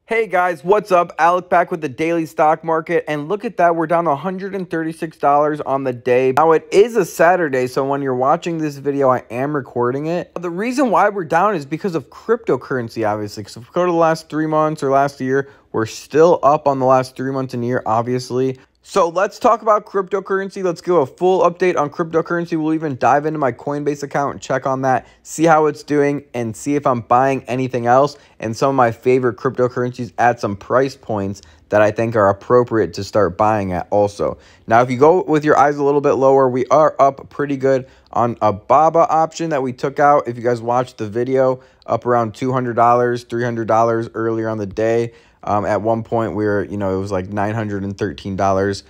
Hey guys, what's up? Alec back with the daily stock market, and look at that, we're down $136 on the day. Now it is a Saturday, so when you're watching this video, I am recording it. The reason why we're down is because of cryptocurrency, obviously. So if we go to the last 3 months or last year, we're still up on the last 3 months and year, obviously. So let's talk about cryptocurrency. Let's give a full update on cryptocurrency. We'll even dive into my Coinbase account and check on that, see how it's doing, and see if I'm buying anything else and some of my favorite cryptocurrencies at some price points that I think are appropriate to start buying at also. Now, if you go with your eyes a little bit lower, we are up pretty good on a BABA option that we took out. If you guys watched the video, up around $200, $300 earlier on the day. At one point, we were, it was like $913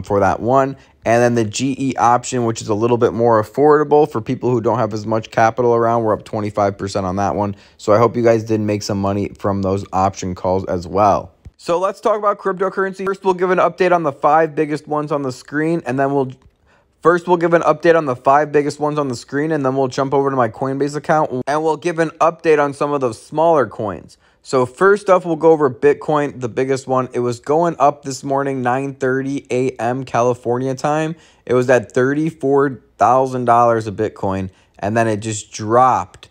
for that one. And then the GE option, which is a little bit more affordable for people who don't have as much capital around. We're up 25% on that one. So I hope you guys did make some money from those option calls as well. So let's talk about cryptocurrency. First, we'll give an update on the 5 biggest ones on the screen, and then we'll give an update on the 5 biggest ones on the screen, and then we'll jump over to my Coinbase account, and we'll give an update on some of those smaller coins. So first off, we'll go over Bitcoin, the biggest one. It was going up this morning, 9:30 a.m. California time. It was at $34,000 a Bitcoin, and then it just dropped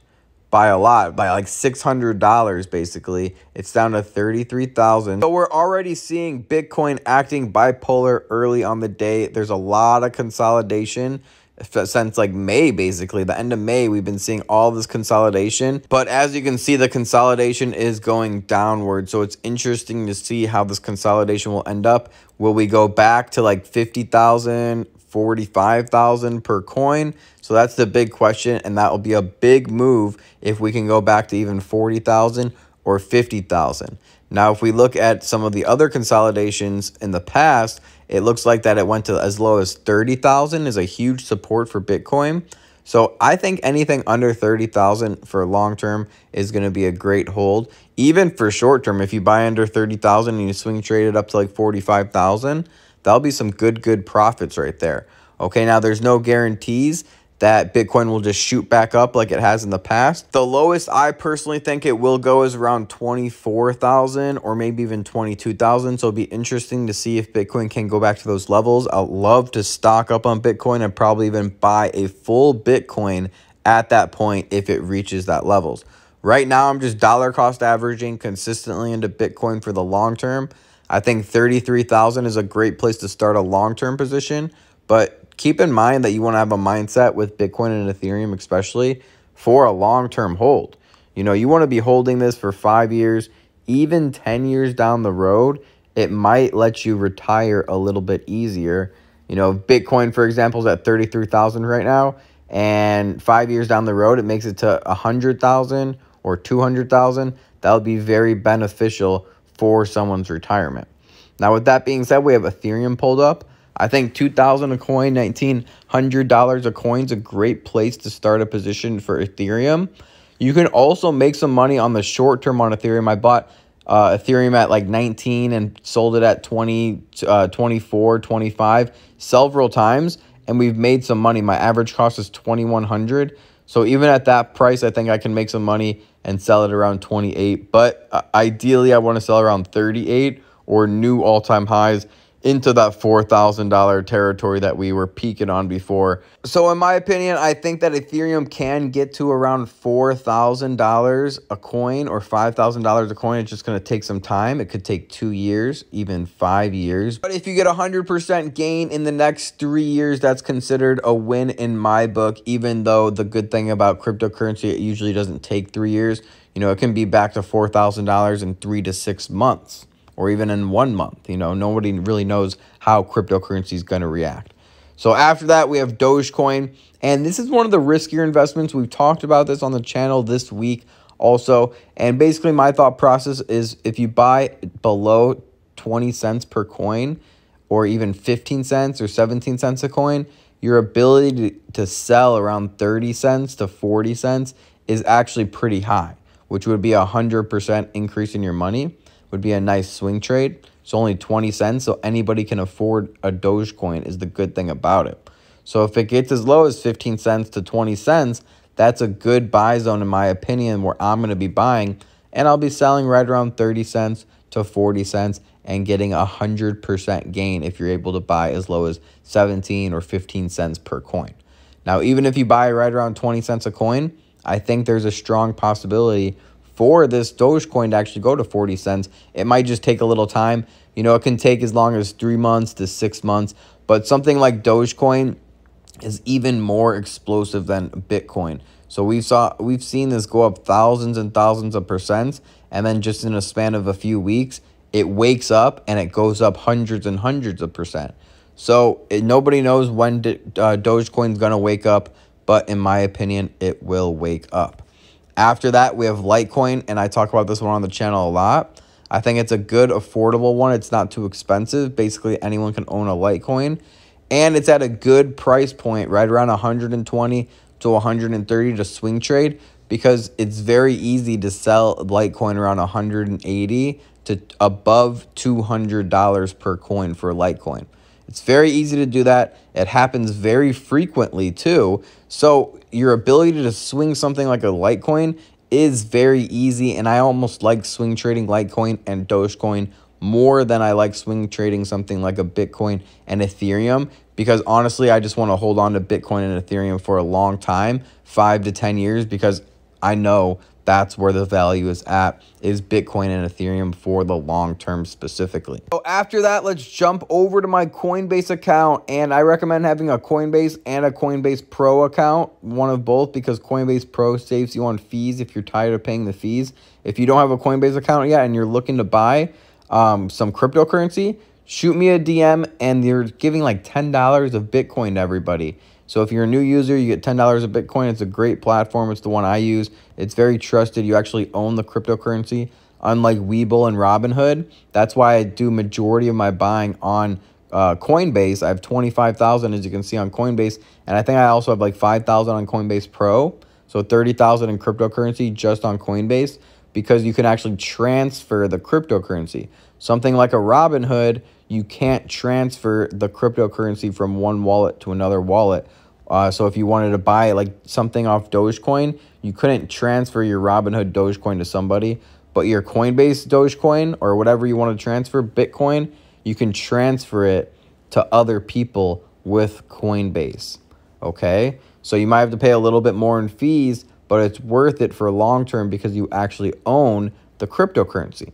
by a lot, by like $600 basically. It's down to 33,000. So we're already seeing Bitcoin acting bipolar early on the day. There's a lot of consolidation since like May, basically. The end of May, we've been seeing all this consolidation. But as you can see, the consolidation is going downward. So it's interesting to see how this consolidation will end up. Will we go back to like 50,000, 45,000 per coin? So that's the big question, and that will be a big move if we can go back to even 40,000 or 50,000. Now, if we look at some of the other consolidations in the past, it looks like that it went to as low as 30,000 is a huge support for Bitcoin. So I think anything under 30,000 for long term is going to be a great hold. Even for short term, if you buy under 30,000 and you swing trade it up to like 45,000, that'll be some good profits right there. Okay, now there's no guarantees that Bitcoin will just shoot back up like it has in the past. The lowest I personally think it will go is around 24,000 or maybe even 22,000. So it'll be interesting to see if Bitcoin can go back to those levels. I'd love to stock up on Bitcoin and probably even buy a full Bitcoin at that point if it reaches that levels. Right now, I'm just dollar cost averaging consistently into Bitcoin for the long term. I think 33,000 is a great place to start a long-term position, but keep in mind that you want to have a mindset with Bitcoin and Ethereum, especially for a long-term hold. You want to be holding this for 5 years, even 10 years down the road. It might let you retire a little bit easier. Bitcoin, for example, is at 33,000 right now, and 5 years down the road, it makes it to 100,000 or 200,000. That would be very beneficial for someone's retirement. Now, with that being said, we have Ethereum pulled up. I think $2,000 a coin, $1,900 a coin is a great place to start a position for Ethereum. You can also make some money on the short term on Ethereum. I bought Ethereum at like 19 and sold it at 20, 24, 25 several times, and we've made some money. My average cost is $2,100. So even at that price, I think I can make some money and sell it around 28. But ideally, I want to sell around 38 or new all-time highs into that $4,000 territory that we were peaking on before. So in my opinion, I think that Ethereum can get to around $4,000 a coin or $5,000 a coin. It's just going to take some time. It could take 2 years, even 5 years. But if you get 100% gain in the next 3 years, that's considered a win in my book, even though the good thing about cryptocurrency, it usually doesn't take 3 years. It can be back to $4,000 in 3 to 6 months. Or even in 1 month. Nobody really knows how cryptocurrency is going to react. So after that, we have Dogecoin. And this is one of the riskier investments. We've talked about this on the channel this week also. And basically, my thought process is if you buy below 20 cents per coin, or even 15 cents or 17 cents a coin, your ability to sell around 30 cents to 40 cents is actually pretty high, which would be a 100% increase in your money. Would be a nice swing trade. It's only 20 cents, so anybody can afford a Dogecoin is the good thing about it. So if it gets as low as 15 cents to 20 cents, that's a good buy zone in my opinion where I'm going to be buying and I'll be selling right around 30 cents to 40 cents and getting 100% gain if you're able to buy as low as 17 or 15 cents per coin. Now, even if you buy right around 20 cents a coin, I think there's a strong possibility for this Dogecoin to actually go to 40 cents. It might just take a little time. You know, it can take as long as 3 months to 6 months, but something like Dogecoin is even more explosive than Bitcoin. So we've seen this go up thousands and thousands of percents, and then just in a span of a few weeks, it wakes up and it goes up hundreds and hundreds of percent. So nobody knows when Dogecoin is going to wake up, but in my opinion, it will wake up. After that, we have Litecoin, and I talk about this one on the channel a lot. I think it's a good, affordable one. It's not too expensive. Basically, anyone can own a Litecoin, and it's at a good price point, right around 120 to 130 to swing trade, because it's very easy to sell Litecoin around 180 to above $200 per coin for Litecoin. It's very easy to do that. It happens very frequently too. So your ability to swing something like a Litecoin is very easy. And I almost like swing trading Litecoin and Dogecoin more than I like swing trading something like a Bitcoin and Ethereum, because honestly, I just want to hold on to Bitcoin and Ethereum for a long time, 5 to 10 years, because I know that's where the value is at, is Bitcoin and Ethereum for the long term specifically. So after that, let's jump over to my Coinbase account, and I recommend having a Coinbase and a Coinbase Pro account, one of both, because Coinbase Pro saves you on fees if you're tired of paying the fees. If you don't have a Coinbase account yet and you're looking to buy some cryptocurrency, shoot me a DM, and you're giving like $10 of Bitcoin to everybody. So if you're a new user, you get $10 of Bitcoin. It's a great platform. It's the one I use. It's very trusted. You actually own the cryptocurrency, unlike Webull and Robinhood. That's why I do majority of my buying on Coinbase. I have 25,000, as you can see, on Coinbase, and I think I also have like 5,000 on Coinbase Pro. So 30,000 in cryptocurrency just on Coinbase, because you can actually transfer the cryptocurrency. Something like a Robinhood, you can't transfer the cryptocurrency from one wallet to another wallet. So if you wanted to buy like something off Dogecoin, you couldn't transfer your Robinhood Dogecoin to somebody, but your Coinbase Dogecoin or whatever you want to transfer, Bitcoin, you can transfer it to other people with Coinbase. Okay, so you might have to pay a little bit more in fees, but it's worth it for long term because you actually own the cryptocurrency.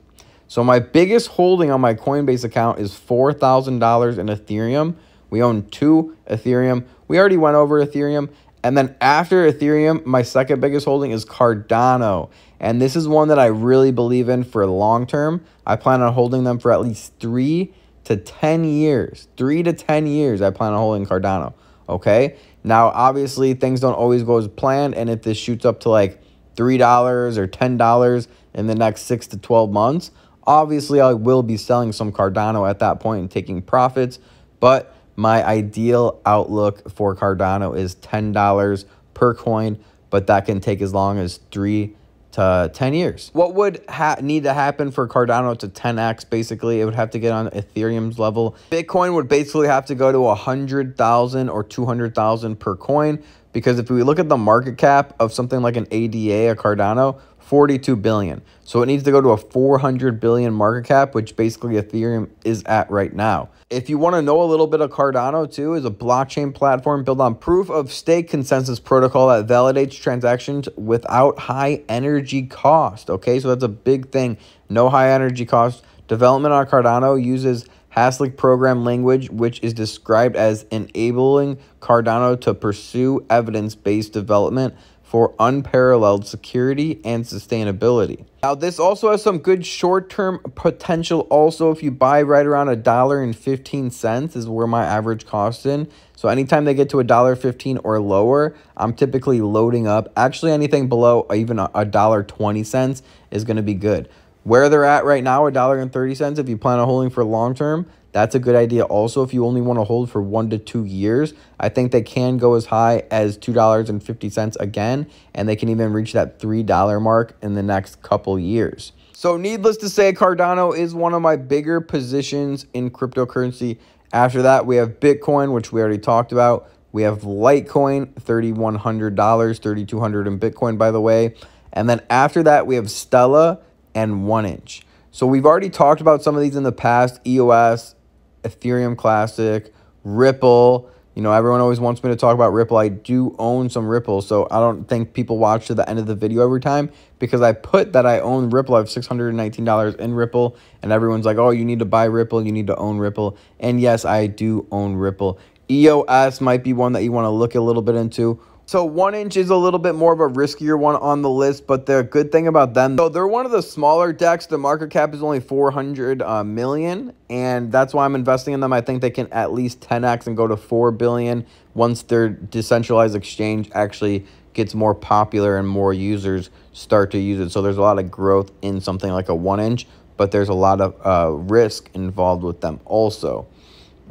So my biggest holding on my Coinbase account is $4,000 in Ethereum. We own 2 Ethereum. We already went over Ethereum. And then after Ethereum, my second biggest holding is Cardano. And this is one that I really believe in for long term. I plan on holding them for at least 3 to 10 years. 3 to 10 years I plan on holding Cardano. Okay? Now, obviously, things don't always go as planned. And if this shoots up to like $3 or $10 in the next 6 to 12 months, obviously, I will be selling some Cardano at that point and taking profits, but my ideal outlook for Cardano is $10 per coin, but that can take as long as 3 to 10 years. What would need to happen for Cardano to 10x? Basically, it would have to get on Ethereum's level. Bitcoin would basically have to go to 100,000 or 200,000 per coin, because if we look at the market cap of something like an ADA, a Cardano, 42 billion. So it needs to go to a 400 billion market cap, which basically Ethereum is at right now. If you want to know a little bit of Cardano too, is a blockchain platform built on proof of stake consensus protocol that validates transactions without high energy cost. Okay, so that's a big thing. No high energy cost. Development on Cardano uses Haskell program language, which is described as enabling Cardano to pursue evidence-based development for unparalleled security and sustainability. Now, this also has some good short-term potential also. If you buy right around $1.15 is where my average cost in. So anytime they get to $1.15 or lower, I'm typically loading up. Actually, anything below even $1.20 is going to be good. Where they're at right now, $1.30, if you plan on holding for long term, that's a good idea. Also, if you only want to hold for 1 to 2 years, I think they can go as high as $2.50 again, and they can even reach that $3 mark in the next couple years. So needless to say, Cardano is one of my bigger positions in cryptocurrency. After that, we have Bitcoin, which we already talked about. We have Litecoin, $3,100, $3,200 in Bitcoin, by the way. And then after that, we have Stellar, and 1 inch. So we've already talked about some of these in the past: EOS, Ethereum Classic, Ripple. You know, everyone always wants me to talk about Ripple. I do own some Ripple, so I don't think people watch to the end of the video every time, because I put that I own Ripple. I have $619 in Ripple, and everyone's like, oh, you need to buy Ripple, you need to own Ripple. And yes, I do own Ripple. EOS might be one that you want to look a little bit into. So 1 inch is a little bit more of a riskier one on the list, but the good thing about them, so they're one of the smaller DEX. The market cap is only 400 million, and that's why I'm investing in them. I think they can at least 10x and go to 4 billion once their decentralized exchange actually gets more popular and more users start to use it. So there's a lot of growth in something like a 1 inch, but there's a lot of risk involved with them also.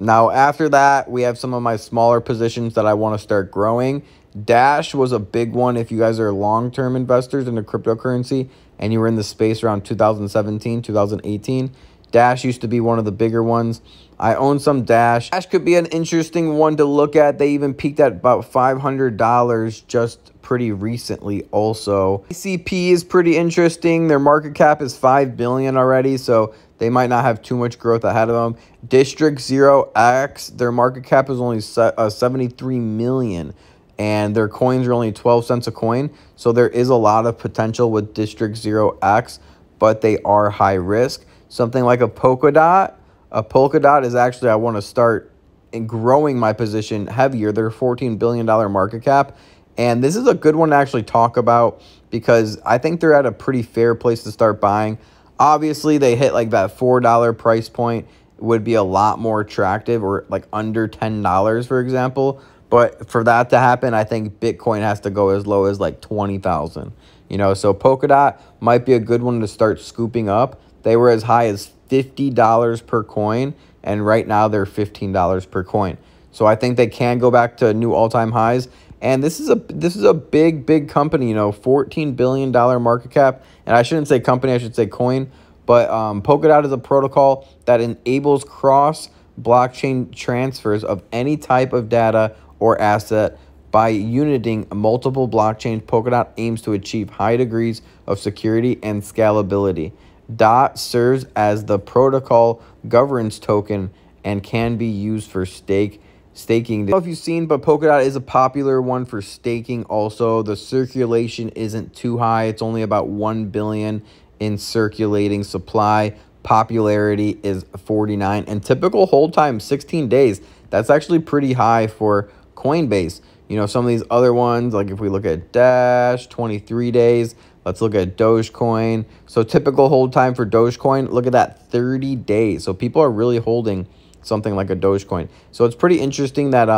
Now, after that, we have some of my smaller positions that I want to start growing. Dash was a big one if you guys are long-term investors into cryptocurrency and you were in the space around 2017, 2018. Dash used to be one of the bigger ones. I own some Dash. Dash could be an interesting one to look at. They even peaked at about $500 just pretty recently also. ACP is pretty interesting. Their market cap is $5 billion already, so they might not have too much growth ahead of them. District 0x, their market cap is only 73 million. And their coins are only 12 cents a coin. So there is a lot of potential with District 0x, but they are high risk. Something like a Polkadot. A Polkadot is actually, I want to start in growing my position heavier. They're $14 billion market cap. And this is a good one to actually talk about because I think they're at a pretty fair place to start buying. Obviously, they hit like that $4 price point. It would be a lot more attractive, or like under $10, for example. But for that to happen, I think Bitcoin has to go as low as like 20,000. You know, so Polkadot might be a good one to start scooping up. They were as high as $50 per coin, and right now they're $15 per coin. So I think they can go back to new all-time highs. And this is a big company, you know, $14 billion market cap. And I shouldn't say company, I should say coin. But Polkadot is a protocol that enables cross-blockchain transfers of any type of data or asset by uniting multiple blockchains. Polkadot aims to achieve high degrees of security and scalability. DOT serves as the protocol governance token and can be used for staking. I don't know if you've seen, but Polkadot is a popular one for staking also. The circulation isn't too high. It's only about 1 billion in circulating supply. Popularity is 49, and typical hold time 16 days. That's actually pretty high for Coinbase. You know, some of these other ones, like if we look at Dash, 23 days. Let's look at Dogecoin. So typical hold time for Dogecoin, look at that, 30 days. So people are really holding something like a Dogecoin. So it's pretty interesting that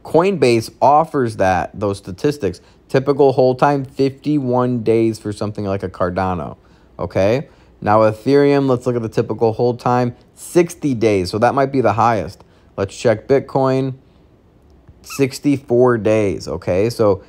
Coinbase offers those statistics. Typical hold time, 51 days for something like a Cardano. Okay. Now Ethereum, let's look at the typical hold time, 60 days. So that might be the highest. Let's check Bitcoin, 64 days. Okay. So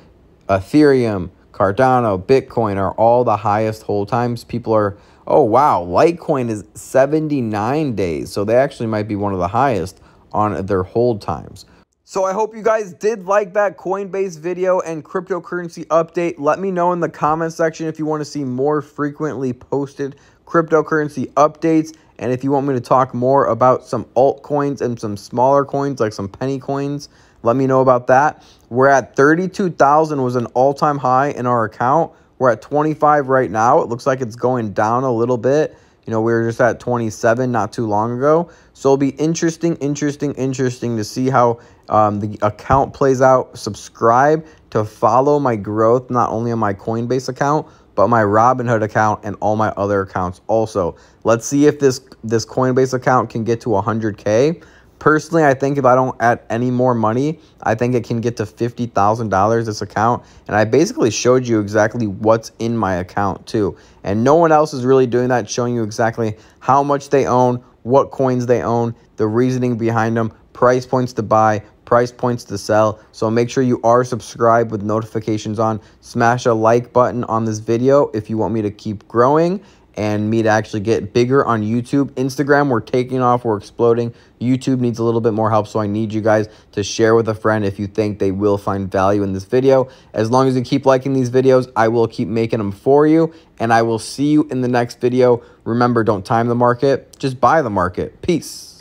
Ethereum, Cardano, Bitcoin are all the highest hold times. People are, oh, wow, Litecoin is 79 days. So they actually might be one of the highest on their hold times. So I hope you guys did like that Coinbase video and cryptocurrency update. Let me know in the comment section if you want to see more frequently posted cryptocurrency updates. And if you want me to talk more about some altcoins and some smaller coins like some penny coins, let me know about that. We're at 32,000 was an all-time high in our account. We're at 25 right now. It looks like it's going down a little bit. You know, we were just at 27 not too long ago. So it'll be interesting to see how the account plays out. Subscribe to follow my growth, not only on my Coinbase account, but my Robinhood account and all my other accounts also. Let's see if this Coinbase account can get to 100K. Personally, I think if I don't add any more money, I think it can get to $50,000, this account. And I basically showed you exactly what's in my account too. And no one else is really doing that, showing you exactly how much they own, what coins they own, the reasoning behind them, price points to buy, price points to sell. So make sure you are subscribed with notifications on. Smash a like button on this video if you want me to keep growing. and me to actually get bigger on YouTube. Instagram, we're taking off, we're exploding. YouTube needs a little bit more help, so I need you guys to share with a friend if you think they will find value in this video. As long as you keep liking these videos, I will keep making them for you, and I will see you in the next video. Remember, don't time the market, just buy the market. Peace.